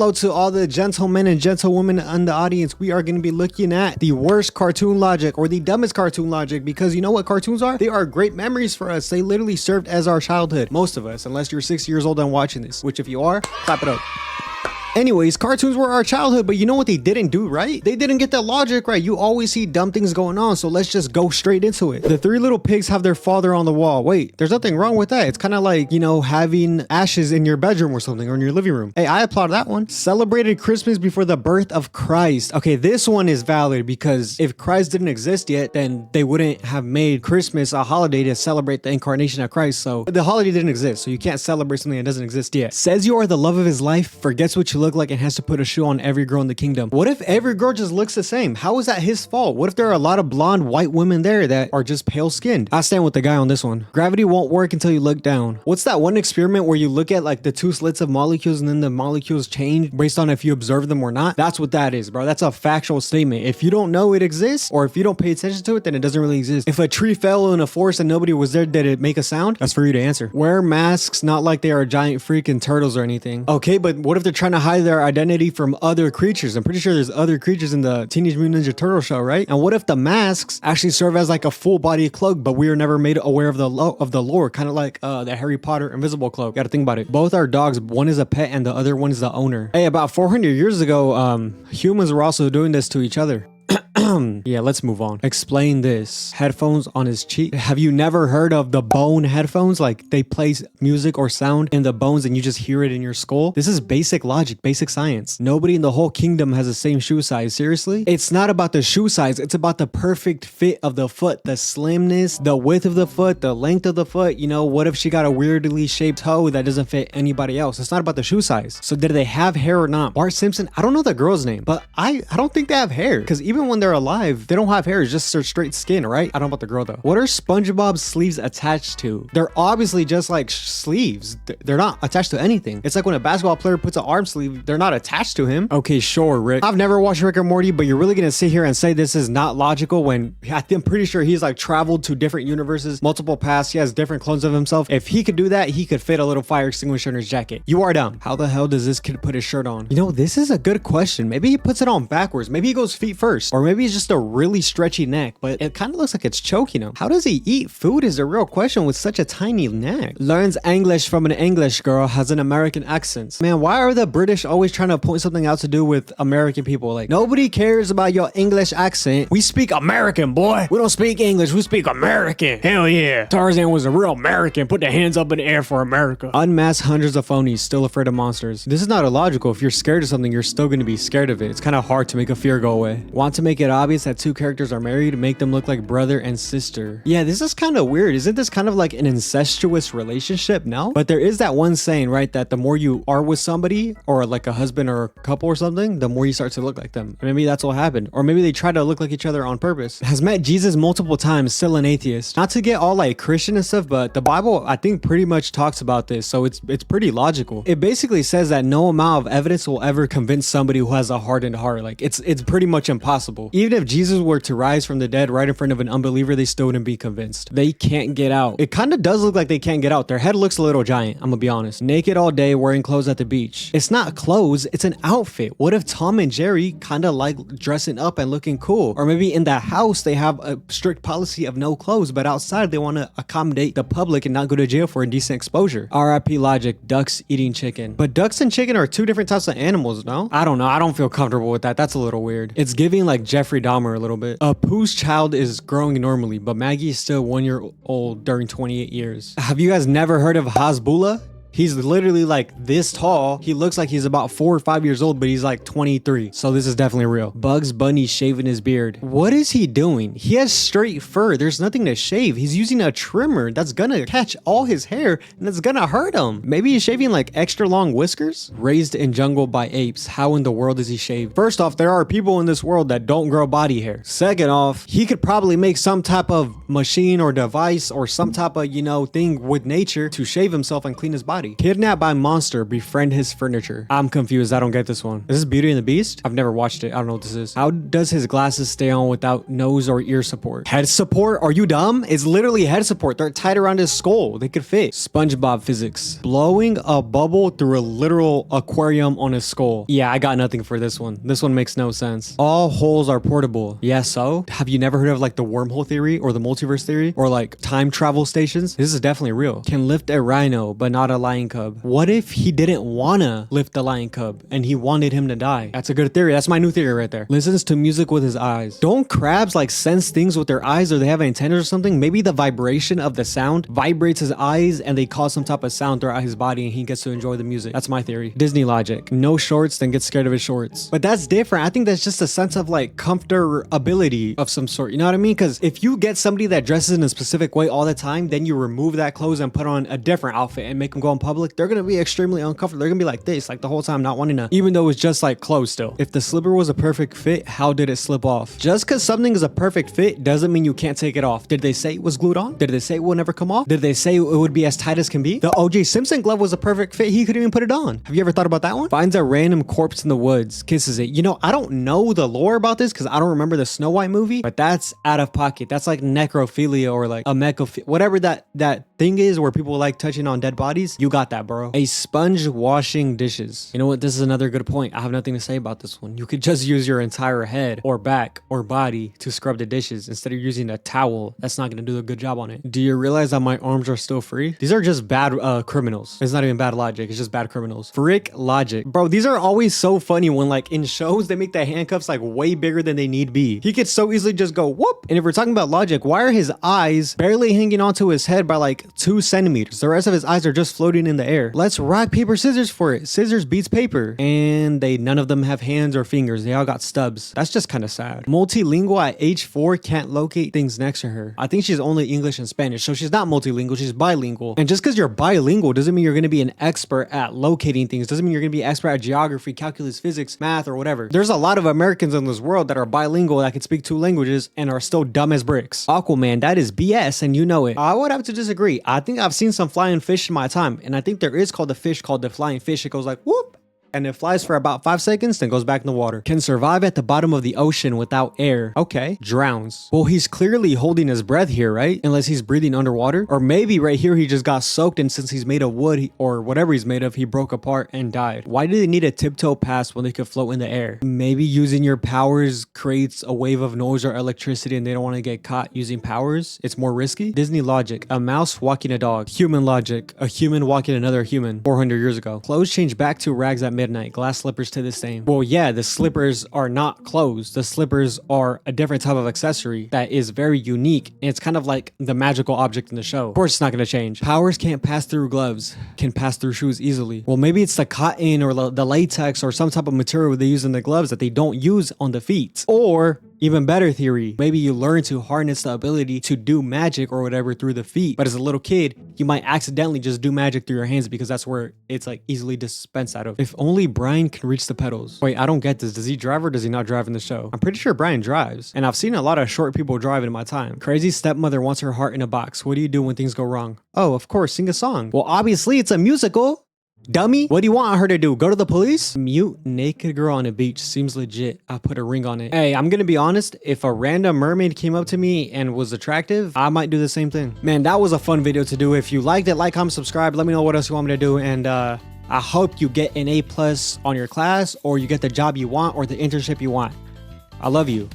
hello to all the gentlemen and gentlewomen in the audience. We are going to be looking at the worst cartoon logic or the dumbest cartoon logic, because you know what cartoons are? They are great memories for us. They literally served as our childhood. Most of us, unless you're 6 years old and watching this, which if you are, clap it up. Anyways, cartoons were our childhood, but you know what they didn't do, right? They didn't get the logic right. You always see dumb things going on, so let's just go straight into it. The three little pigs have their father on the wall. Wait, there's nothing wrong with that. It's kind of like, you know, having ashes in your bedroom or something, or in your living room. Hey, I applaud that one. Celebrated Christmas before the birth of Christ. Okay, this one is valid, because if Christ didn't exist yet, then they wouldn't have made Christmas a holiday to celebrate the incarnation of Christ. So the holiday didn't exist, so you can't celebrate something that doesn't exist yet. Says you are the love of his life, forgets what you look like, and has to put a shoe on every girl in the kingdom. What if every girl just looks the same? How is that his fault? What if there are a lot of blonde white women there that are just pale skinned? I stand with the guy on this one. Gravity won't work until you look down. What's that one experiment where you look at like the two slits of molecules and then the molecules change based on if you observe them or not? That's what that is, bro. That's a factual statement. If you don't know it exists, or if you don't pay attention to it, then it doesn't really exist. If a tree fell in a forest and nobody was there, did it make a sound? That's for you to answer. Wear masks, not like they are giant freaking turtles or anything. Okay, but what if they're trying to hide their identity from other creatures? I'm pretty sure there's other creatures in the Teenage Mutant Ninja Turtle show, right? And what if the masks actually serve as like a full body cloak, but we are never made aware of the lore, kind of like the Harry Potter invisible cloak? Gotta think about it. Both are dogs. One is a pet and the other one is the owner. Hey, about 400 years ago, humans were also doing this to each other. Yeah, let's move on. Explain this. Headphones on his cheek. Have you never heard of the bone headphones? Like they play music or sound in the bones and you just hear it in your skull. This is basic logic, basic science. Nobody in the whole kingdom has the same shoe size. Seriously? It's not about the shoe size. It's about the perfect fit of the foot, the slimness, the width of the foot, the length of the foot. You know, what if she got a weirdly shaped toe that doesn't fit anybody else? It's not about the shoe size. So did they have hair or not? Bart Simpson, I don't know the girl's name, but I don't think they have hair, because even when they're alive, they don't have hair. It's just their straight skin, right? I don't know about the girl though. What are SpongeBob's sleeves attached to? They're obviously just like sleeves. They're not attached to anything. It's like when a basketball player puts an arm sleeve, they're not attached to him. Okay, sure, Rick. I've never watched Rick and Morty, but you're really gonna sit here and say this is not logical when I'm pretty sure he's like traveled to different universes, multiple paths. He has different clones of himself. If he could do that, he could fit a little fire extinguisher in his jacket. You are dumb. How the hell does this kid put his shirt on? You know, this is a good question. Maybe he puts it on backwards. Maybe he goes feet first, or maybe it's just a really stretchy neck, but it kind of looks like it's choking him. How does he eat food is the real question with such a tiny neck. Learns English from an English girl, has an American accent. Man, why are the British always trying to point something out to do with American people? Like, nobody cares about your English accent. We speak American, boy. We don't speak English, we speak American. Hell yeah. Tarzan was a real American. Put the hands up in the air for America. Unmasked hundreds of phonies, still afraid of monsters. This is not illogical. If you're scared of something, you're still going to be scared of it. It's kind of hard to make a fear go away. Want to make it obvious that two characters are married, make them look like brother and sister. Yeah, this is kind of weird. Isn't this kind of like an incestuous relationship? No? But there is that one saying, right, that the more you are with somebody, or like a husband or a couple or something, the more you start to look like them. Maybe that's what happened. Or maybe they try to look like each other on purpose. Has met Jesus multiple times, still an atheist. Not to get all like Christian and stuff, but the Bible, I think, pretty much talks about this, so it's pretty logical. It basically says that no amount of evidence will ever convince somebody who has a hardened heart. Like, it's pretty much impossible. Even if Jesus were to rise from the dead right in front of an unbeliever, they still wouldn't be convinced. They can't get out. It kind of does look like they can't get out. Their head looks a little giant, I'm gonna be honest. Naked all day, wearing clothes at the beach. It's not clothes, it's an outfit. What if Tom and Jerry kind of like dressing up and looking cool? Or maybe in the house they have a strict policy of no clothes, but outside they want to accommodate the public and not go to jail for indecent exposure. RIP logic, ducks eating chicken. But ducks and chicken are two different types of animals, no? I don't know. I don't feel comfortable with that. That's a little weird. It's giving like Jeffrey Dahmer a little bit. Pooh's child is growing normally, but Maggie is still 1 year old during 28 years. Have you guys never heard of Hasbulla? He's literally like this tall. He looks like he's about 4 or 5 years old, but he's like 23. So this is definitely real. Bugs Bunny shaving his beard. What is he doing? He has straight fur. There's nothing to shave. He's using a trimmer that's gonna catch all his hair and it's gonna hurt him. Maybe he's shaving like extra long whiskers? Raised in jungle by apes. How in the world does he shave? First off, there are people in this world that don't grow body hair. Second off, he could probably make some type of machine or device or some type of, you know, thing with nature to shave himself and clean his body. body. Kidnapped by monster, befriend his furniture. I'm confused. I don't get this one. Is this Beauty and the Beast? I've never watched it. I don't know what this is. How does his glasses stay on without nose or ear support? Head support? Are you dumb? It's literally head support. They're tied around his skull. They could fit. SpongeBob physics. Blowing a bubble through a literal aquarium on his skull. Yeah, I got nothing for this one. This one makes no sense. All holes are portable. Yeah, so? Have you never heard of like the wormhole theory or the multiverse theory or like time travel stations? This is definitely real. Can lift a rhino, but not a lion cub. What if he didn't wanna lift the lion cub and he wanted him to die? That's a good theory. That's my new theory right there. Listens to music with his eyes. Don't crabs like sense things with their eyes, or they have antennas or something? Maybe the vibration of the sound vibrates his eyes and they cause some type of sound throughout his body and he gets to enjoy the music. That's my theory. Disney logic. No shorts, then get scared of his shorts. But that's different. I think that's just a sense of like comfortability of some sort. You know what I mean? Because if you get somebody that dresses in a specific way all the time, then you remove that clothes and put on a different outfit and make them go in public, they're gonna be extremely uncomfortable. They're gonna be like this, like the whole time, not wanting to, even though it's just like clothes still. If the slipper was a perfect fit, how did it slip off? Just because something is a perfect fit doesn't mean you can't take it off. Did they say it was glued on? Did they say it will never come off? Did they say it would be as tight as can be? The OJ Simpson glove was a perfect fit. He couldn't even put it on. Have you ever thought about that one? Finds a random corpse in the woods, kisses it. You know, I don't know the lore about this because I don't remember the Snow White movie, but that's out of pocket. That's like necrophilia or like a mecophilia, whatever that thing is where people like touching on dead bodies. You got that, bro. A sponge washing dishes. You know what? This is another good point. I have nothing to say about this one. You could just use your entire head or back or body to scrub the dishes instead of using a towel. That's not going to do a good job on it. Do you realize that my arms are still free? These are just bad criminals. It's not even bad logic. It's just bad criminals. Frick logic. Bro, these are always so funny when like in shows they make the handcuffs like way bigger than they need be. He could so easily just go whoop. And if we're talking about logic, why are his eyes barely hanging onto his head by like 2 centimeters? The rest of his eyes are just floating in the air. Let's rock, paper, scissors for it. Scissors beats paper. And none of them have hands or fingers. They all got stubs. That's just kind of sad. Multilingual at age 4 can't locate things next to her. I think she's only English and Spanish, so she's not multilingual, she's bilingual. And just because you're bilingual doesn't mean you're going to be an expert at locating things. Doesn't mean you're going to be an expert at geography, calculus, physics, math, or whatever. There's a lot of Americans in this world that are bilingual that can speak 2 languages and are still dumb as bricks. Aquaman, that is BS and you know it. I would have to disagree. I think I've seen some flying fish in my time, and I think there is called a fish called the flying fish. It goes like whoop, and it flies for about 5 seconds, then goes back in the water. Can survive at the bottom of the ocean without air. Okay. Drowns. Well, he's clearly holding his breath here, right? Unless he's breathing underwater. Or maybe right here he just got soaked, and since he's made of wood or whatever he's made of, he broke apart and died. Why do they need a tiptoe pass when they could float in the air? Maybe using your powers creates a wave of noise or electricity and they don't want to get caught using powers. It's more risky. Disney logic. A mouse walking a dog. Human logic. A human walking another human 400 years ago. Clothes change back to rags at midnight. Glass slippers to the same. Well, yeah, the slippers are not clothes. The slippers are a different type of accessory that is very unique. And it's kind of like the magical object in the show. Of course, it's not going to change. Powers can't pass through gloves. Can pass through shoes easily. Well, maybe it's the cotton or the latex or some type of material they use in the gloves that they don't use on the feet. Or even better theory, maybe you learn to harness the ability to do magic or whatever through the feet. But as a little kid, you might accidentally just do magic through your hands because that's where it's like easily dispensed out of. If only Brian can reach the pedals. Wait, I don't get this. Does he drive or does he not drive in the show? I'm pretty sure Brian drives. And I've seen a lot of short people driving in my time. Crazy stepmother wants her heart in a box. What do you do when things go wrong? Oh, of course, sing a song. Well, obviously it's a musical. Dummy, what do you want her to do? Go to the police? Mute naked girl on a beach seems legit. I put a ring on it. Hey, I'm gonna be honest. If a random mermaid came up to me and was attractive, I might do the same thing. Man, that was a fun video to do. If you liked it, like, comment, subscribe. Let me know what else you want me to do. And I hope you get an A+ on your class, or you get the job you want or the internship you want. I love you.